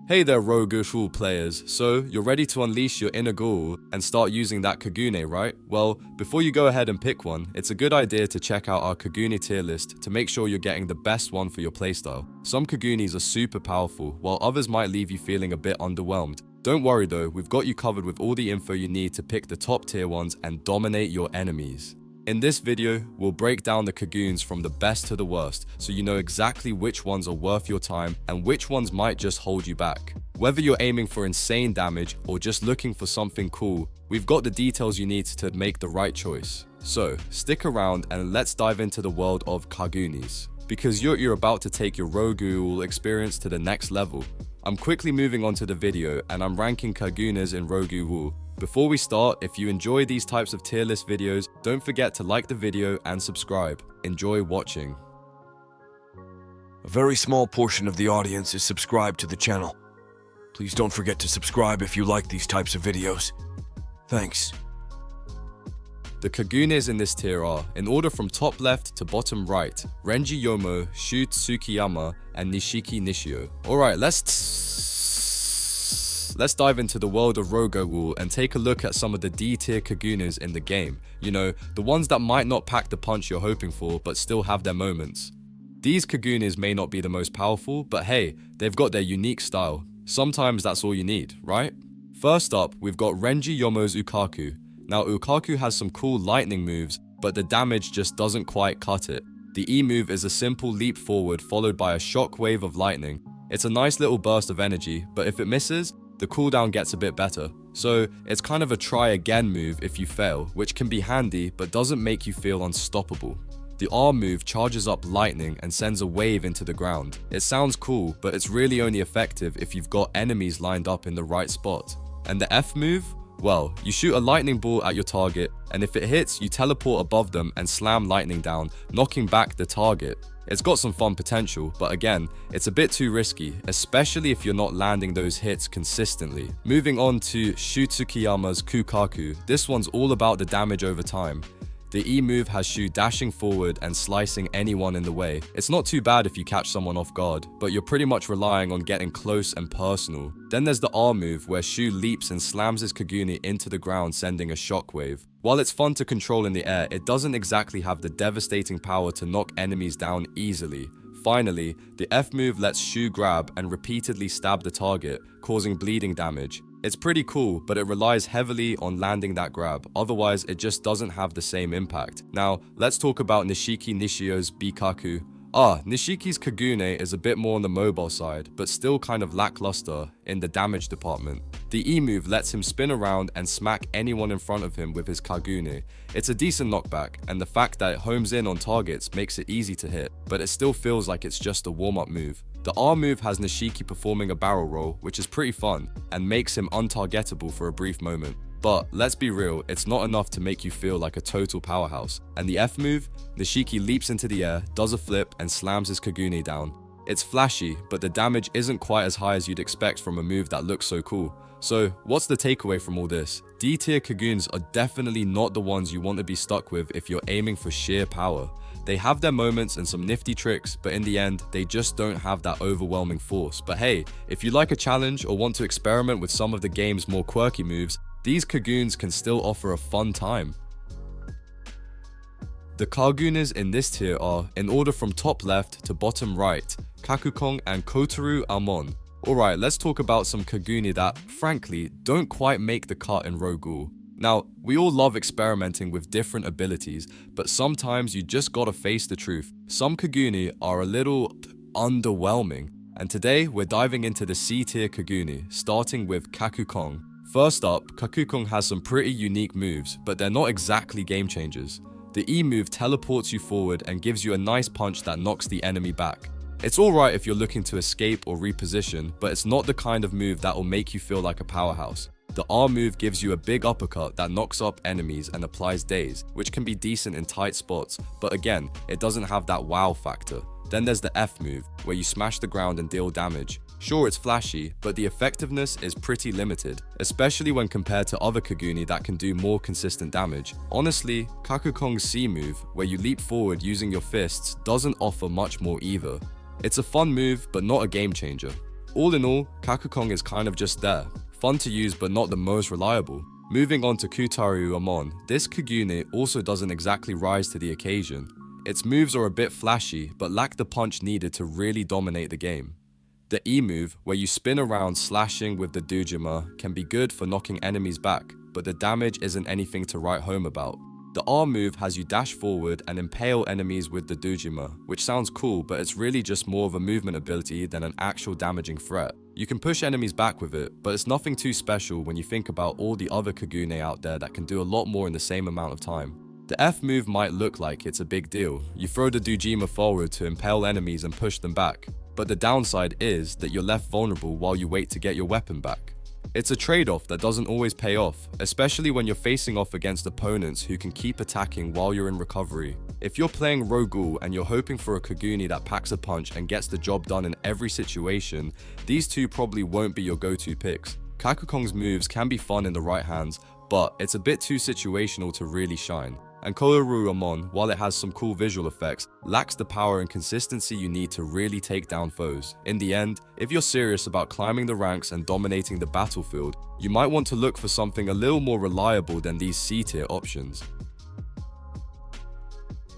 Hey there Ro-Ghoul players, so you're ready to unleash your inner ghoul and start using that Kagune, right? Well, before you go ahead and pick one, it's a good idea to check out our Kagune tier list to make sure you're getting the best one for your playstyle. Some Kagunes are super powerful, while others might leave you feeling a bit underwhelmed. Don't worry though, we've got you covered with all the info you need to pick the top tier ones and dominate your enemies. In this video, we'll break down the Kagunes from the best to the worst, so you know exactly which ones are worth your time and which ones might just hold you back. Whether you're aiming for insane damage or just looking for something cool, we've got the details you need to make the right choice. So, stick around and let's dive into the world of Kagunes, because you're about to take your Ro-Ghoul experience to the next level. I'm quickly moving on to the video and I'm ranking Kagunes in Ro-Ghoul. Before we start, if you enjoy these types of tier list videos, don't forget to like the video and subscribe. Enjoy watching. A very small portion of the audience is subscribed to the channel. Please don't forget to subscribe if you like these types of videos. Thanks. The Kagunes in this tier are, in order from top left to bottom right, Renji Yomo, Shu Tsukiyama, and Nishiki Nishio. Alright, Let's dive into the world of Ro-Ghoul and take a look at some of the D tier Kagunes in the game. You know, the ones that might not pack the punch you're hoping for but still have their moments. These Kagunes may not be the most powerful, but hey, they've got their unique style. Sometimes that's all you need, right? First up, we've got Renji Yomo's Ukaku. Now Ukaku has some cool lightning moves, but the damage just doesn't quite cut it. The E move is a simple leap forward followed by a shock wave of lightning. It's a nice little burst of energy, but if it misses, the cooldown gets a bit better. So it's kind of a try again move if you fail, which can be handy but doesn't make you feel unstoppable. The R move charges up lightning and sends a wave into the ground. It sounds cool, but it's really only effective if you've got enemies lined up in the right spot. And the F move? Well, you shoot a lightning ball at your target, and if it hits, you teleport above them and slam lightning down, knocking back the target. It's got some fun potential, but again, it's a bit too risky, especially if you're not landing those hits consistently. Moving on to Shu Tsukiyama's Kukaku, this one's all about the damage over time. The E move has Shu dashing forward and slicing anyone in the way. It's not too bad if you catch someone off guard, but you're pretty much relying on getting close and personal. Then there's the R move where Shu leaps and slams his Kagune into the ground, sending a shockwave. While it's fun to control in the air, it doesn't exactly have the devastating power to knock enemies down easily. Finally, the F move lets Shu grab and repeatedly stab the target, causing bleeding damage. It's pretty cool, but it relies heavily on landing that grab, otherwise it just doesn't have the same impact. Now, let's talk about Nishiki Nishio's Bikaku. Nishiki's Kagune is a bit more on the mobile side, but still kind of lackluster in the damage department. The E move lets him spin around and smack anyone in front of him with his Kagune. It's a decent knockback, and the fact that it homes in on targets makes it easy to hit, but it still feels like it's just a warm-up move. The R move has Nishiki performing a barrel roll, which is pretty fun, and makes him untargetable for a brief moment. But let's be real, it's not enough to make you feel like a total powerhouse. And the F move? Nishiki leaps into the air, does a flip, and slams his Kagune down. It's flashy, but the damage isn't quite as high as you'd expect from a move that looks so cool. So, what's the takeaway from all this? D tier Kagunes are definitely not the ones you want to be stuck with if you're aiming for sheer power. They have their moments and some nifty tricks, but in the end, they just don't have that overwhelming force. But hey, if you like a challenge or want to experiment with some of the game's more quirky moves, these Kagunes can still offer a fun time. The Kagunes in this tier are, in order from top left to bottom right, Kakukong and Kotoru Amon. Alright, let's talk about some Kagune that, frankly, don't quite make the cut in Ro-Ghoul. Now, we all love experimenting with different abilities, but sometimes you just gotta face the truth. Some Kagune are a little underwhelming, and today we're diving into the C tier Kagune, starting with Kakukong. First up, Kakukong has some pretty unique moves, but they're not exactly game changers. The E move teleports you forward and gives you a nice punch that knocks the enemy back. It's alright if you're looking to escape or reposition, but it's not the kind of move that will make you feel like a powerhouse. The R move gives you a big uppercut that knocks up enemies and applies daze, which can be decent in tight spots, but again, it doesn't have that wow factor. Then there's the F move, where you smash the ground and deal damage. Sure, it's flashy, but the effectiveness is pretty limited, especially when compared to other Kagune that can do more consistent damage. Honestly, Kakukong's C move, where you leap forward using your fists, doesn't offer much more either. It's a fun move, but not a game changer. All in all, Kakukong is kind of just there. Fun to use but not the most reliable. Moving on to Kutaru Amon, this Kagune also doesn't exactly rise to the occasion. Its moves are a bit flashy but lack the punch needed to really dominate the game. The E move, where you spin around slashing with the Dojima, can be good for knocking enemies back, but the damage isn't anything to write home about. The R move has you dash forward and impale enemies with the Dojima, which sounds cool, but it's really just more of a movement ability than an actual damaging threat. You can push enemies back with it, but it's nothing too special when you think about all the other Kagune out there that can do a lot more in the same amount of time. The F move might look like it's a big deal. You throw the Dojima forward to impale enemies and push them back, but the downside is that you're left vulnerable while you wait to get your weapon back. It's a trade-off that doesn't always pay off, especially when you're facing off against opponents who can keep attacking while you're in recovery. If you're playing Ro-Ghoul and you're hoping for a Kagune that packs a punch and gets the job done in every situation, these two probably won't be your go-to picks. Kakukong's moves can be fun in the right hands, but it's a bit too situational to really shine. And Kutaru Amon, while it has some cool visual effects, lacks the power and consistency you need to really take down foes. In the end, if you're serious about climbing the ranks and dominating the battlefield, you might want to look for something a little more reliable than these C-tier options.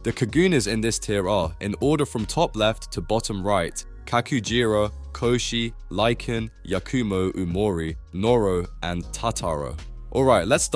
The Kagunes in this tier are, in order from top left to bottom right, Kakujira, Koshi, Lycan, Yakumo Umori, Noro, and Tataro. Alright, let's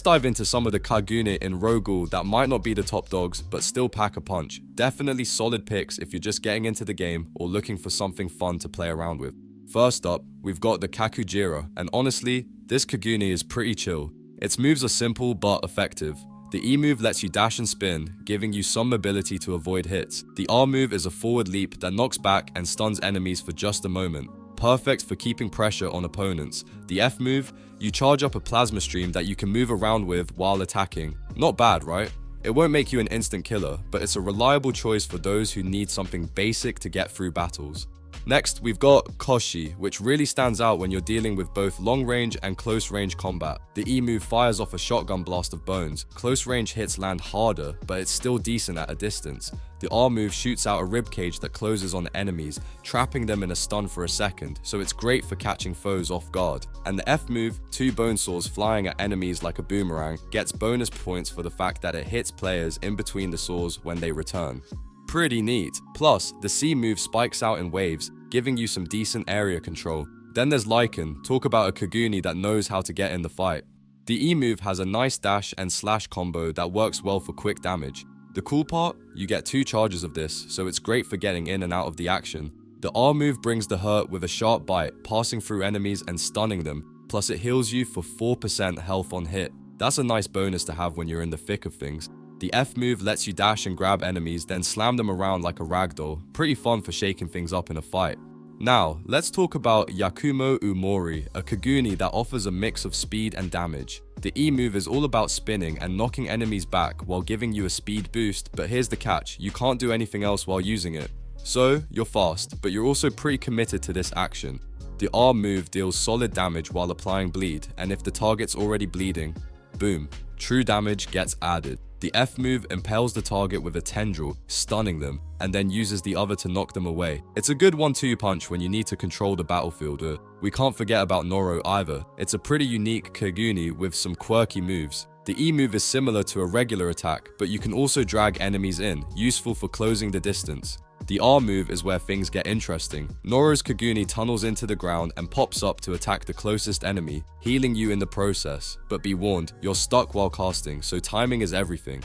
dive into some of the Kagune in Ro-Ghoul that might not be the top dogs, but still pack a punch. Definitely solid picks if you're just getting into the game or looking for something fun to play around with. First up, we've got the Kakujira, and honestly, this Kagune is pretty chill. Its moves are simple but effective. The E move lets you dash and spin, giving you some mobility to avoid hits. The R move is a forward leap that knocks back and stuns enemies for just a moment. Perfect for keeping pressure on opponents. The F move, you charge up a plasma stream that you can move around with while attacking. Not bad, right? It won't make you an instant killer, but it's a reliable choice for those who need something basic to get through battles. Next, we've got Koshi, which really stands out when you're dealing with both long-range and close-range combat. The E move fires off a shotgun blast of bones. Close-range hits land harder, but it's still decent at a distance. The R move shoots out a ribcage that closes on enemies, trapping them in a stun for a second, so it's great for catching foes off guard. And the F move, two bone saws flying at enemies like a boomerang, gets bonus points for the fact that it hits players in between the saws when they return. Pretty neat. Plus, the C move spikes out in waves, giving you some decent area control. Then there's Lycan, talk about a Kagune that knows how to get in the fight. The E move has a nice dash and slash combo that works well for quick damage. The cool part? You get 2 charges of this, so it's great for getting in and out of the action. The R move brings the hurt with a sharp bite, passing through enemies and stunning them, plus it heals you for 4% health on hit. That's a nice bonus to have when you're in the thick of things. The F move lets you dash and grab enemies, then slam them around like a ragdoll. Pretty fun for shaking things up in a fight. Now, let's talk about Yakumo Umori, a Kagune that offers a mix of speed and damage. The E move is all about spinning and knocking enemies back while giving you a speed boost, but here's the catch, you can't do anything else while using it. So, you're fast, but you're also pretty committed to this action. The R move deals solid damage while applying bleed, and if the target's already bleeding, boom, true damage gets added. The F move impales the target with a tendril, stunning them, and then uses the other to knock them away. It's a good 1-2 punch when you need to control the battlefield. We can't forget about Noro either. It's a pretty unique Kagune with some quirky moves. The E move is similar to a regular attack, but you can also drag enemies in, useful for closing the distance. The R move is where things get interesting. Noro's Kagune tunnels into the ground and pops up to attack the closest enemy, healing you in the process. But be warned, you're stuck while casting, so timing is everything.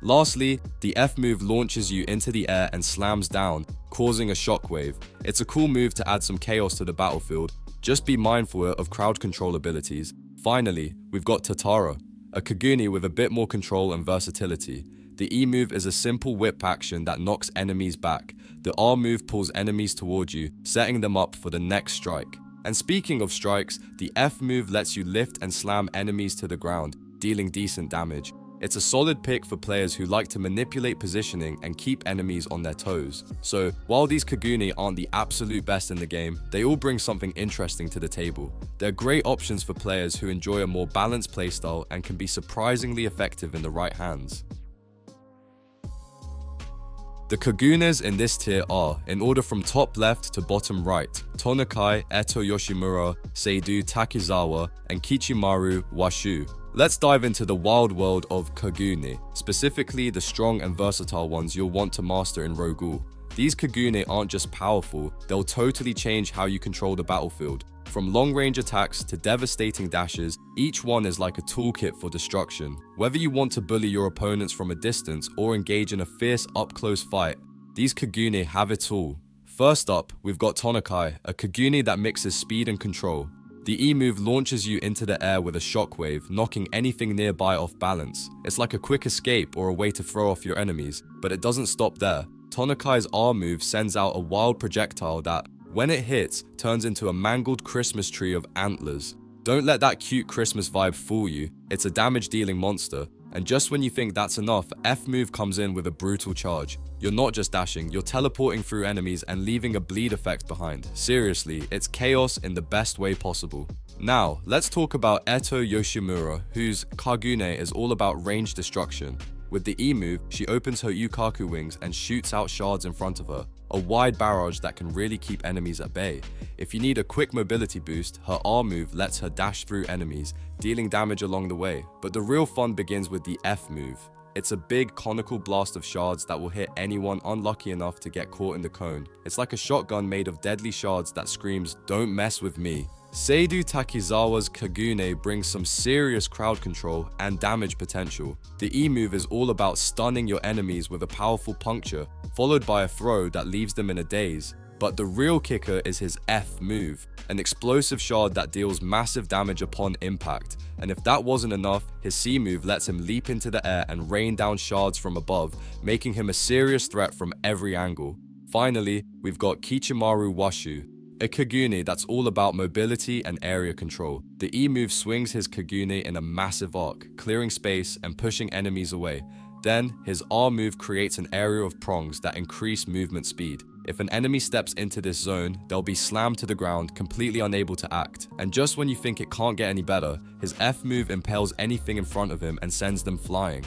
Lastly, the F move launches you into the air and slams down, causing a shockwave. It's a cool move to add some chaos to the battlefield. Just be mindful of crowd control abilities. Finally, we've got Tataro, a Kagune with a bit more control and versatility. The E move is a simple whip action that knocks enemies back. The R move pulls enemies towards you, setting them up for the next strike. And speaking of strikes, the F move lets you lift and slam enemies to the ground, dealing decent damage. It's a solid pick for players who like to manipulate positioning and keep enemies on their toes. So, while these Kagune aren't the absolute best in the game, they all bring something interesting to the table. They're great options for players who enjoy a more balanced playstyle and can be surprisingly effective in the right hands. The Kagunes in this tier are, in order from top left to bottom right, Tonakai, Eto Yoshimura, Seidu Takizawa, and Kichimaru Washu. Let's dive into the wild world of Kagune, specifically the strong and versatile ones you'll want to master in Ro-Ghoul. These Kagune aren't just powerful, they'll totally change how you control the battlefield. From long-range attacks to devastating dashes, each one is like a toolkit for destruction. Whether you want to bully your opponents from a distance or engage in a fierce up-close fight, these Kagune have it all. First up, we've got Tonakai, a Kagune that mixes speed and control. The E move launches you into the air with a shockwave, knocking anything nearby off balance. It's like a quick escape or a way to throw off your enemies, but it doesn't stop there. Tonakai's R move sends out a wild projectile that, when it hits, turns into a mangled Christmas tree of antlers. Don't let that cute Christmas vibe fool you, it's a damage-dealing monster. And just when you think that's enough, F move comes in with a brutal charge. You're not just dashing, you're teleporting through enemies and leaving a bleed effect behind. Seriously, it's chaos in the best way possible. Now, let's talk about Eto Yoshimura, whose Kagune is all about range destruction. With the E move, she opens her Yukaku wings and shoots out shards in front of her, a wide barrage that can really keep enemies at bay. If you need a quick mobility boost, her R move lets her dash through enemies, dealing damage along the way. But the real fun begins with the F move. It's a big conical blast of shards that will hit anyone unlucky enough to get caught in the cone. It's like a shotgun made of deadly shards that screams, "Don't mess with me." Seidu Takizawa's Kagune brings some serious crowd control and damage potential. The E move is all about stunning your enemies with a powerful puncture, followed by a throw that leaves them in a daze. But the real kicker is his F move, an explosive shard that deals massive damage upon impact. And if that wasn't enough, his C move lets him leap into the air and rain down shards from above, making him a serious threat from every angle. Finally, we've got Kichimaru Washu, a Kagune that's all about mobility and area control. The E move swings his Kagune in a massive arc, clearing space and pushing enemies away. Then, his R move creates an area of prongs that increase movement speed. If an enemy steps into this zone, they'll be slammed to the ground, completely unable to act. And just when you think it can't get any better, his F move impales anything in front of him and sends them flying.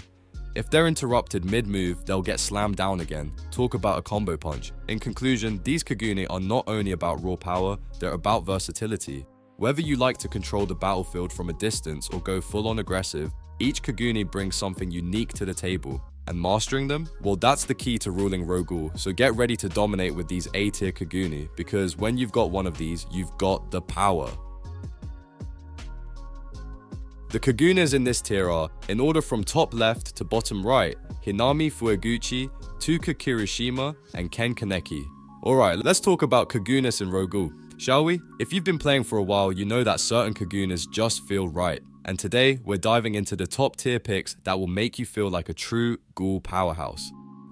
If they're interrupted mid-move, they'll get slammed down again. Talk about a combo punch. In conclusion, these Kagune are not only about raw power, they're about versatility. Whether you like to control the battlefield from a distance or go full-on aggressive, each Kagune brings something unique to the table. And mastering them? Well, that's the key to ruling Ro-Ghoul, so get ready to dominate with these A-tier Kagune, because when you've got one of these, you've got the power. The Kagunes in this tier are, in order from top left to bottom right, Hinami Fueguchi, Tuka Kirishima, and Ken Kaneki. Alright, let's talk about Kagunes in Ro-Ghoul, shall we? If you've been playing for a while, you know that certain Kagunes just feel right. And today, we're diving into the top tier picks that will make you feel like a true ghoul powerhouse.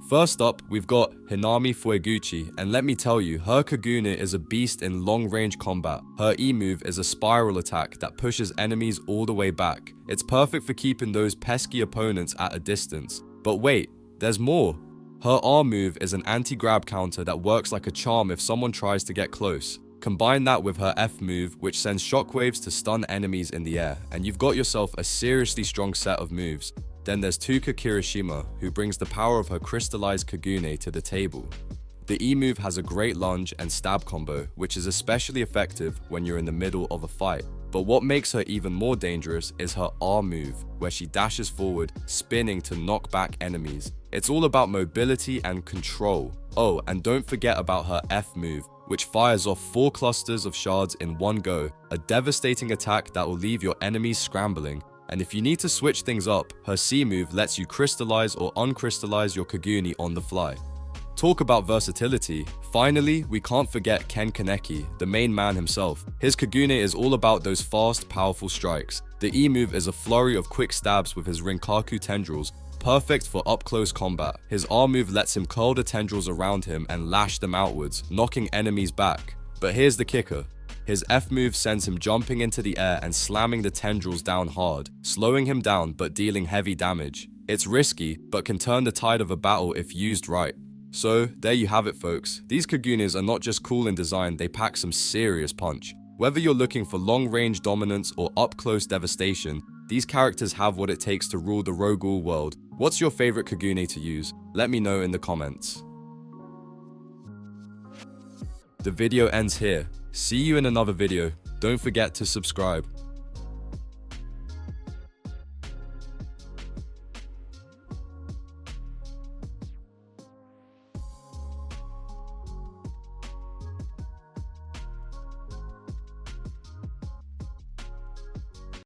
First up, we've got Hinami Fueguchi, and let me tell you, her Kagune is a beast in long-range combat. Her E move is a spiral attack that pushes enemies all the way back. It's perfect for keeping those pesky opponents at a distance. But wait, there's more. Her R move is an anti-grab counter that works like a charm if someone tries to get close. Combine that with her F move, which sends shockwaves to stun enemies in the air, and you've got yourself a seriously strong set of moves. Then there's Tuka Kirishima, who brings the power of her crystallized Kagune to the table. The E move has a great lunge and stab combo, which is especially effective when you're in the middle of a fight. But what makes her even more dangerous is her R move, where she dashes forward, spinning to knock back enemies. It's all about mobility and control. Oh, and don't forget about her F move, which fires off 4 clusters of shards in one go, a devastating attack that will leave your enemies scrambling. And if you need to switch things up, her C move lets you crystallize or uncrystallize your Kagune on the fly. Talk about versatility. Finally, we can't forget Ken Kaneki, the main man himself. His Kagune is all about those fast, powerful strikes. The E move is a flurry of quick stabs with his Rinkaku tendrils, perfect for up-close combat. His R move lets him curl the tendrils around him and lash them outwards, knocking enemies back. But here's the kicker. His F move sends him jumping into the air and slamming the tendrils down hard, slowing him down but dealing heavy damage. It's risky, but can turn the tide of a battle if used right. So, there you have it folks. These Kagunes are not just cool in design, they pack some serious punch. Whether you're looking for long-range dominance or up-close devastation, these characters have what it takes to rule the Ro-Ghoul world. What's your favorite Kagune to use? Let me know in the comments. The video ends here. See you in another video. Don't forget to subscribe.